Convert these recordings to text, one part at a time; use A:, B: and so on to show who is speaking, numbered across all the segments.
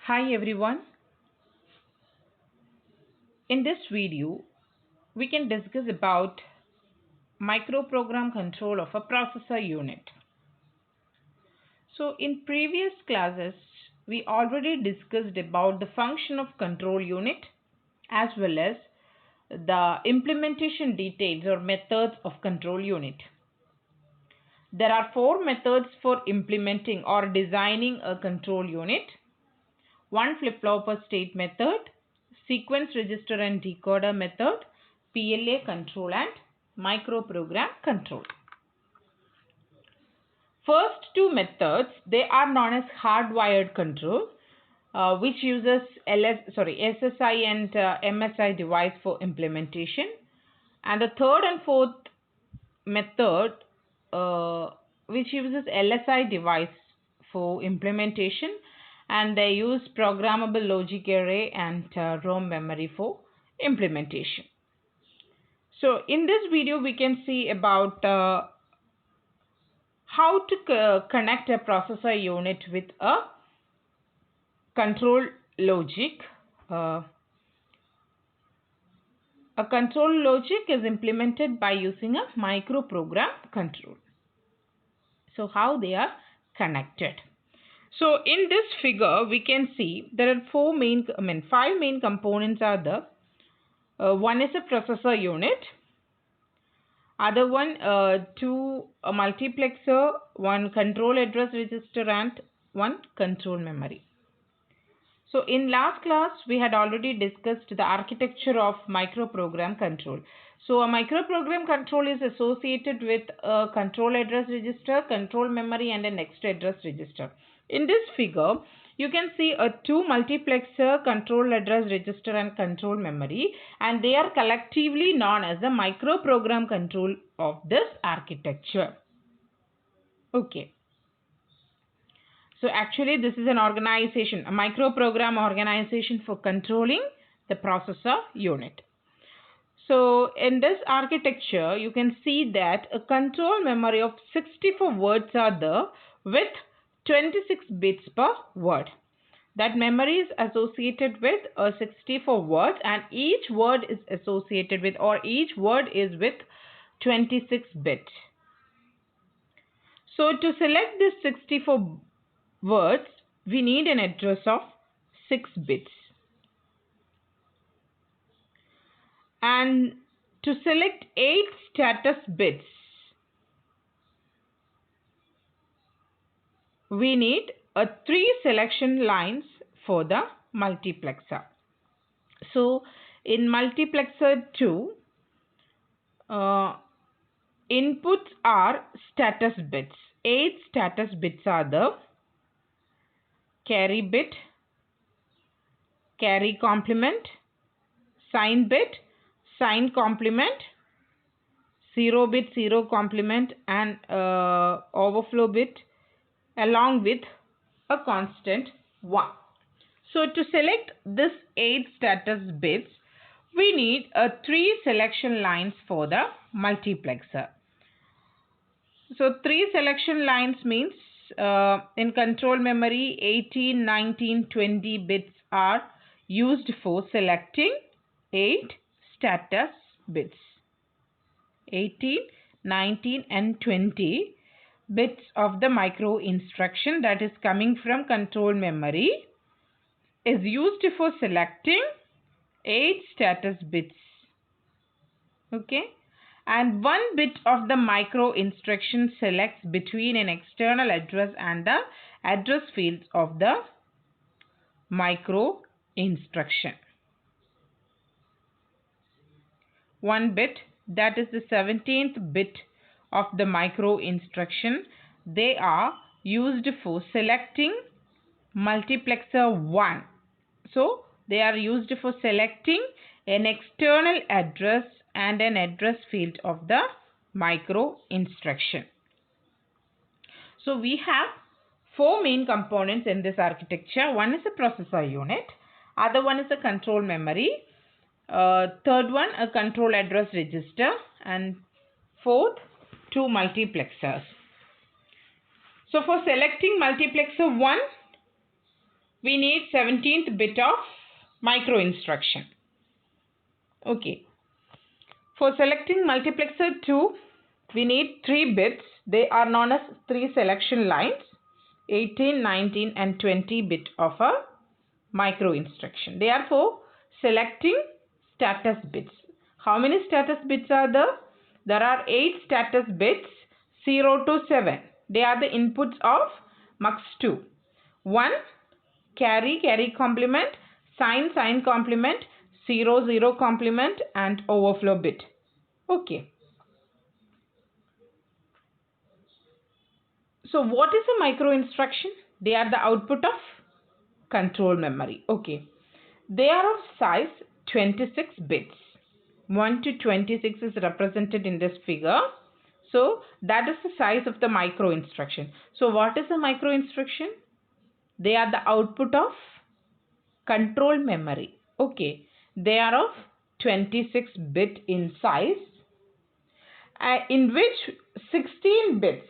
A: Hi everyone. In this video, we can discuss about microprogram control of a processor unit. So in previous classes, we already discussed about the function of control unit as well as the implementation details or methods of control unit. There are four methods for implementing or designing a control unit. One flip-flopper state method, sequence register and decoder method, PLA control and microprogram control. First two methods, they are known as hardwired control, which uses SSI and MSI device for implementation. And the third and fourth method, which uses LSI device for implementation, and they use programmable logic array and ROM memory for implementation. So in this video we can see about how to connect a processor unit with a control logic. A control logic is implemented by using a microprogram control. So how they are connected. So in this figure, we can see there are five main components are there. One is a processor unit. Other one, two a multiplexer, one control address register, and one control memory. So in last class, we had already discussed the architecture of microprogram control. So a microprogram control is associated with a control address register, control memory, and a next address register. In this figure, you can see a two multiplexer, control address register, and control memory, and they are collectively known as the microprogram control of this architecture. Okay. So actually this is an organization, a microprogram organization for controlling the processor unit. So in this architecture, you can see that a control memory of 64 words are there with 26 bits per word. That memory is associated with 64 words, and each word is associated with, or each word is with 26 bits. So to select this 64 words, we need an address of 6 bits. And to select 8 status bits, we need 3 selection lines for the multiplexer. So in multiplexer 2, inputs are status bits. 8 status bits are the carry bit, carry complement, sign bit, sign complement, 0 bit, 0 complement, and overflow bit, along with a constant 1. So to select this 8 status bits, we need 3 selection lines for the multiplexer. So 3 selection lines means in control memory 18, 19, 20 bits are used for selecting 8 status bits. 18, 19 and 20 bits of the micro instruction that is coming from control memory is used for selecting 8 status bits. Okay. And 1 bit of the micro instruction selects between an external address and the address fields of the micro instruction. 1 bit, that is the 17th bit of the micro instruction, they are used for selecting multiplexer 1. So they are used for selecting an external address and an address field of the micro instruction. So we have 4 main components in this architecture. One is a processor unit, other one is a control memory, third one a control address register, and fourth 2 multiplexers. So for selecting multiplexer 1, we need 17th bit of micro instruction. Okay. For selecting multiplexer 2, we need 3 bits. They are known as 3 selection lines, 18, 19 and 20 bit of a micro instruction. They are for selecting status bits. How many status bits are there? There are 8 status bits, 0 to 7. They are the inputs of MUX2. 1 carry complement, sign complement, 0 complement and overflow bit. Okay. So what is a micro instruction? They are the output of control memory. Okay. They are of size 26 bits. 1 to 26 is represented in this figure. So that is the size of the micro instruction. So what is a micro instruction? They are the output of control memory. Okay. They are of 26 bit in size, in which 16 bits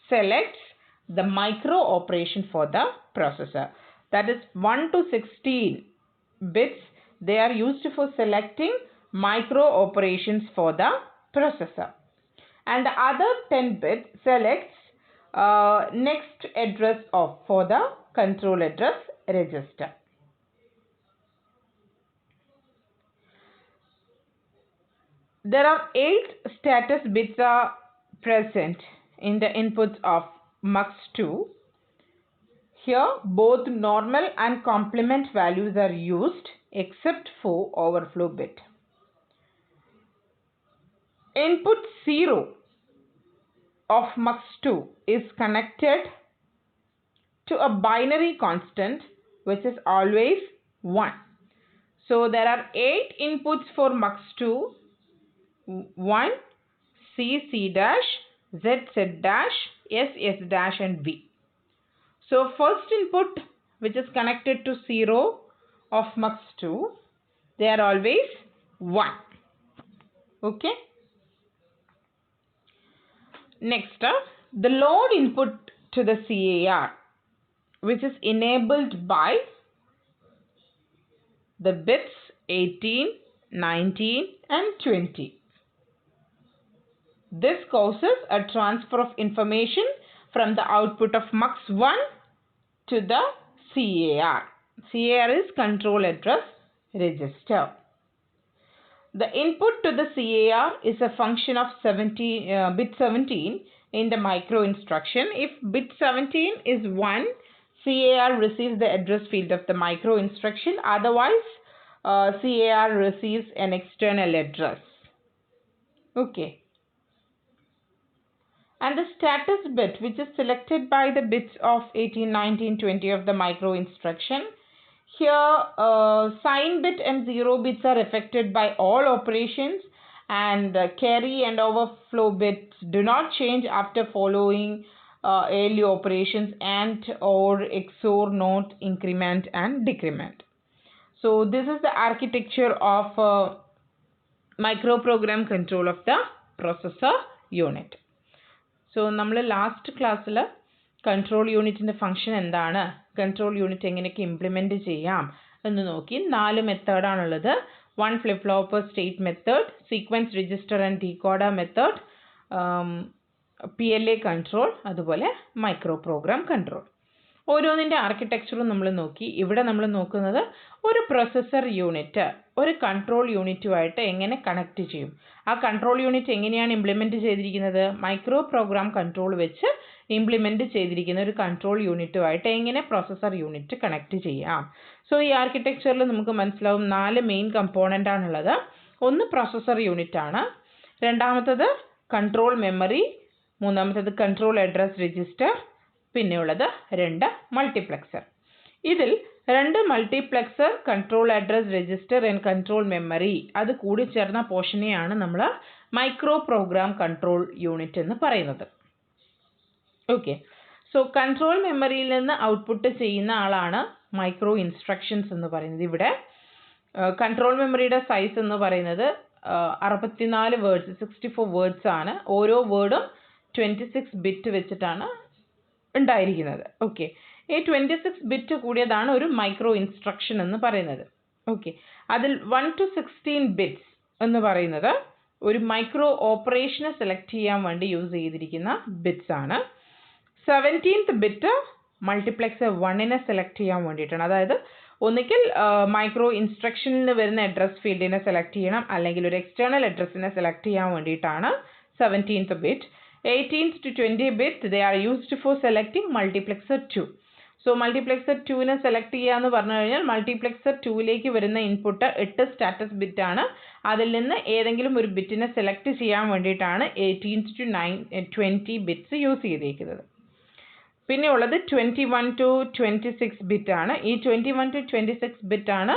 A: selects the micro operation for the processor. That is 1 to 16 bits, they are used for selecting micro operations for the processor. And the other 10 bits selects next address for the control address register. There are 8 status bits are present in the inputs of MUX2. Here both normal and complement values are used except for overflow bit. Input 0 of MUX2 is connected to a binary constant which is always 1. So there are 8 inputs for MUX2. 1, C dash, Z dash, S dash and V. So first input which is connected to 0 of MUX2, they are always 1. Okay. Next, the load input to the CAR, which is enabled by the bits 18, 19 and 20. This causes a transfer of information from the output of MUX1 to the CAR. CAR is control address register. The input to the CAR is a function of bit 17 in the micro instruction. If bit 17 is 1, CAR receives the address field of the micro instruction. Otherwise, CAR receives an external address. Okay. And the status bit, which is selected by the bits of 18, 19, 20 of the micro instruction. Here sign bit and 0 bits are affected by all operations, and carry and overflow bits do not change after following ALU operations and or XOR, NOT, increment and decrement. So this is the architecture of microprogram control of the processor unit. So നമ്മൾ last ക്ലാസ്സിൽ control യൂണിറ്റിൻ്റെ function എന്താണ്, control unit എങ്ങനെയൊക്കെ implement ചെയ്യാം എന്ന് നോക്കി. 4 മെത്തേഡാണുള്ളത്. 1 flip flop per state method, sequence register and decoder method, PLA control, അതുപോലെ മൈക്രോ പ്രോഗ്രാം കൺട്രോൾ. ഓരോന്നിൻ്റെ ആർക്കിടെക്ചറും നമ്മൾ നോക്കി. ഇവിടെ നമ്മൾ നോക്കുന്നത് ഒരു പ്രൊസസ്സർ യൂണിറ്റ് ഒരു കൺട്രോൾ യൂണിറ്റുമായിട്ട് എങ്ങനെ കണക്ട് ചെയ്യും. ആ കൺട്രോൾ യൂണിറ്റ് എങ്ങനെയാണ് ഇംപ്ലിമെൻറ്റ് ചെയ്തിരിക്കുന്നത്, മൈക്രോ പ്രോഗ്രാം കൺട്രോൾ വെച്ച് ഇംപ്ലിമെൻറ്റ് ചെയ്തിരിക്കുന്ന ഒരു കൺട്രോൾ യൂണിറ്റുമായിട്ട് എങ്ങനെ പ്രൊസസ്സർ യൂണിറ്റ് കണക്ട് ചെയ്യാം. സോ ഈ ആർക്കിടെക്ചറിൽ നമുക്ക് മനസ്സിലാവും 4 മെയിൻ കമ്പോണൻ്റ് ആണുള്ളത്. ഒന്ന് പ്രൊസസ്സർ യൂണിറ്റ് ആണ്, രണ്ടാമത്തത് കൺട്രോൾ മെമ്മറി, മൂന്നാമത്തത് കൺട്രോൾ അഡ്രസ് രജിസ്റ്റർ, പിന്നെയുള്ളത് 2 മൾട്ടിപ്ലക്സർ. ഇതിൽ 2 multiplexer, control address register and control memory, അത് കൂടി ചേർന്ന പോർഷനെയാണ് നമ്മൾ മൈക്രോ പ്രോഗ്രാം കൺട്രോൾ യൂണിറ്റ് എന്ന് പറയുന്നത്. ഓക്കെ. സോ കൺട്രോൾ മെമ്മറിയിൽ നിന്ന് ഔട്ട്പുട്ട് ചെയ്യുന്ന ആളാണ് മൈക്രോ ഇൻസ്ട്രക്ഷൻസ് എന്ന് പറയുന്നത്. ഇവിടെ കൺട്രോൾ മെമ്മറിയുടെ സൈസ് എന്ന് പറയുന്നത് 64 വേർഡ്സ്, 64 വേർഡ്സ് ആണ്. ഓരോ വേർഡും 26 ബിറ്റ് വെച്ചിട്ടാണ് ഉണ്ടായിരിക്കുന്നത്. ഓക്കെ. ഈ 26 ബിറ്റ് കൂടിയതാണ് ഒരു മൈക്രോ ഇൻസ്ട്രക്ഷൻ എന്ന് പറയുന്നത്. ഓക്കെ, അതിൽ 1 to 16 ബിറ്റ്സ് എന്ന് പറയുന്നത് ഒരു മൈക്രോ ഓപ്പറേഷനെ സെലക്ട് ചെയ്യാൻ വേണ്ടി യൂസ് ചെയ്തിരിക്കുന്ന ബിറ്റ്സ് ആണ്. 17th ബിറ്റ് മൾട്ടിപ്ലക്സർ 1നെ സെലക്ട് ചെയ്യാൻ വേണ്ടിയിട്ടാണ്. അതായത് ഒന്നുകിൽ മൈക്രോ ഇൻസ്ട്രക്ഷനിൽ നിന്ന് വരുന്ന അഡ്രസ് ഫീൽഡിനെ സെലക്ട് ചെയ്യണം, അല്ലെങ്കിൽ ഒരു എക്സ്റ്റേണൽ അഡ്രസ്സിനെ സെലക്ട് ചെയ്യാൻ വേണ്ടിയിട്ടാണ് 17th bit. 18th to 20 bit they are used for selecting multiplexer 2. So multiplexer 2നെ select ചെയ്യാന്ന് പറഞ്ഞു കഴിഞ്ഞാൽ മൾട്ടിപ്ലക്സർ 2ലേക്ക് വരുന്ന ഇൻപുട്ട് 8 സ്റ്റാറ്റസ് ബിറ്റ് ആണ്. അതിൽ നിന്ന് ഏതെങ്കിലും ഒരു ബിറ്റിനെ സെലക്ട് ചെയ്യാൻ വേണ്ടിയിട്ടാണ് 18th to 20 ബിറ്റ്സ് യൂസ് ചെയ്തേക്കുന്നത്. പിന്നെ ഉള്ളത് 21 to 26 ബിറ്റ് ആണ്. ഈ 21 to 26 ബിറ്റ് ആണ്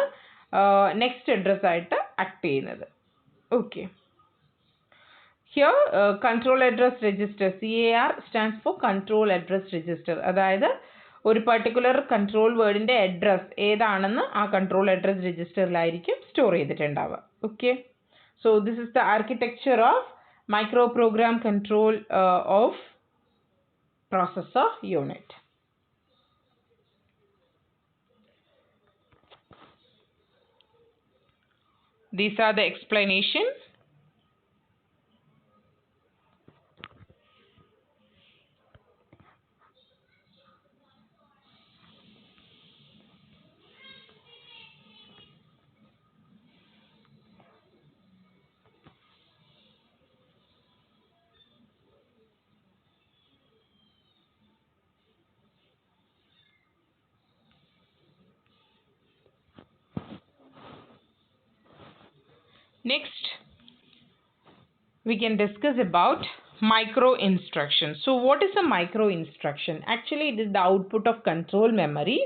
A: നെക്സ്റ്റ് അഡ്രസ് ആയിട്ട് ആക്ട് ചെയ്യുന്നത്. Okay, here control address register CAR stands for control address register. അതായത് ഒരു പർട്ടിക്കുലർ കൺട്രോൾ വേർഡിൻ്റെ അഡ്രസ് ഏതാണെന്ന് ആ കൺട്രോൾ അഡ്രസ് രജിസ്റ്ററിലായിരിക്കും സ്റ്റോർ ചെയ്തിട്ടുണ്ടാവുക. Okay, so this is the architecture of micro program control of processor unit. These are the explanation. Next, we can discuss about micro instruction. So what is a micro instruction? Actually, it is the output of control memory,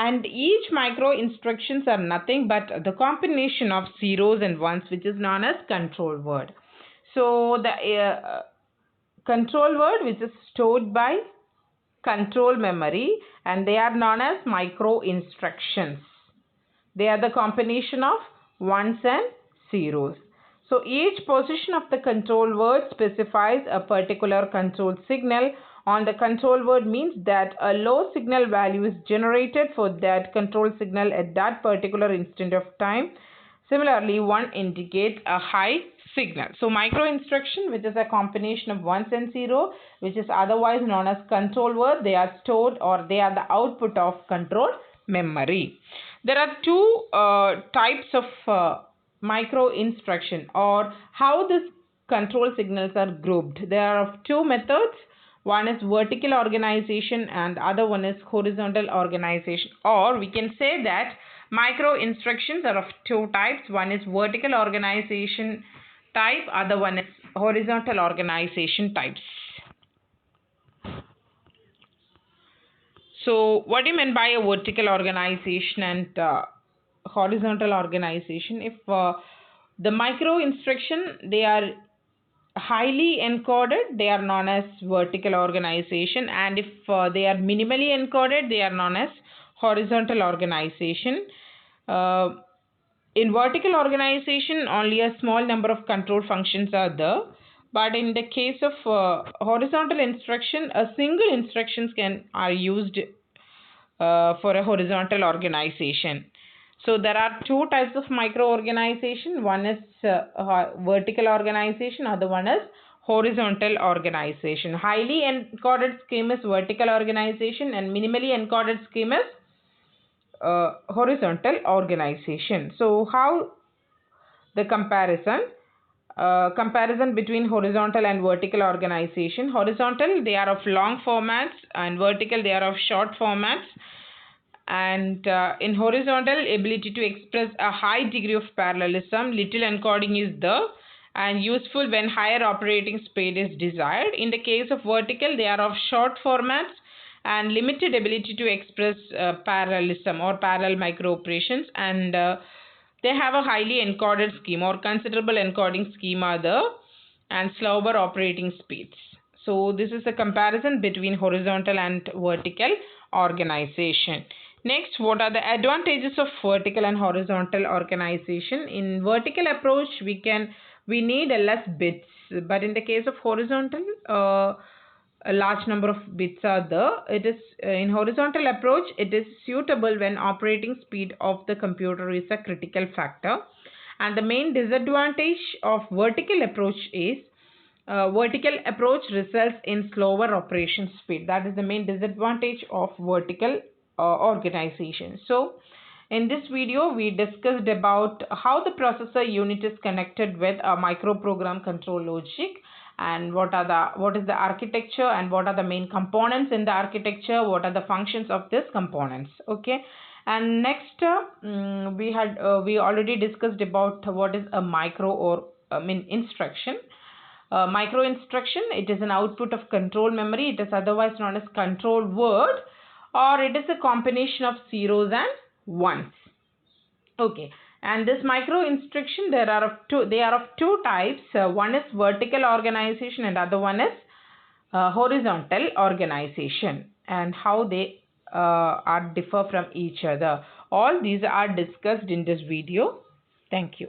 A: and each micro instructions are nothing but the combination of zeros and ones, which is known as control word. So the control word which is stored by control memory, and they are known as micro instructions. They are the combination of ones and zeros. So each position of the control word specifies a particular control signal on the control word, means that a low signal value is generated for that control signal at that particular instant of time. Similarly, 1 indicates a high signal. So micro instruction, which is a combination of ones and zero, which is otherwise known as control word, they are stored, or they are the output of control memory. There are two types of micro instruction, or how these control signals are grouped. There are of two methods. One is vertical organization and other one is horizontal organization, or we can say that micro instructions are of two types. One is vertical organization type, other one is horizontal organization types. So what do you mean by a vertical organization and horizontal organization? If the micro instruction, they are highly encoded, they are known as vertical organization, and if they are minimally encoded, they are known as horizontal organization. In vertical organization, only a small number of control functions are there, but in the case of horizontal instruction, a single instructions are used for a horizontal organization. So there are two types of micro organization. One is vertical organization, other one is horizontal organization. Highly encoded scheme is vertical organization, and minimally encoded scheme is horizontal organization. So how the comparison between horizontal and vertical organization? Horizontal, they are of long formats, and vertical, they are of short formats. And in horizontal, ability to express a high degree of parallelism, little encoding is there and useful when higher operating speed is desired. In the case of vertical, they are of short formats and limited ability to express parallelism or parallel micro operations, and they have a highly encoded scheme or considerable encoding schema there and slower operating speeds. So this is a comparison between horizontal and vertical organization. Next, what are the advantages of vertical and horizontal organization? In vertical approach, we need less bits, but in the case of horizontal, a large number of bits are there. It is in horizontal approach, it is suitable when operating speed of the computer is a critical factor. And the main disadvantage of vertical approach is vertical approach results in slower operation speed. That is the main disadvantage of vertical organization. So in this video, we discussed about how the processor unit is connected with a microprogram control logic, and what is the architecture, and what are the main components in the architecture, what are the functions of these components. Okay, and next we already discussed about what is a micro or instruction. Micro instruction, it is an output of control memory. It is otherwise known as control word, or it is a combination of zeros and ones. Okay, and this micro instruction, they are of two types. One is vertical organization and other one is horizontal organization, and how they are differ from each other. All these are discussed in this video. Thank you.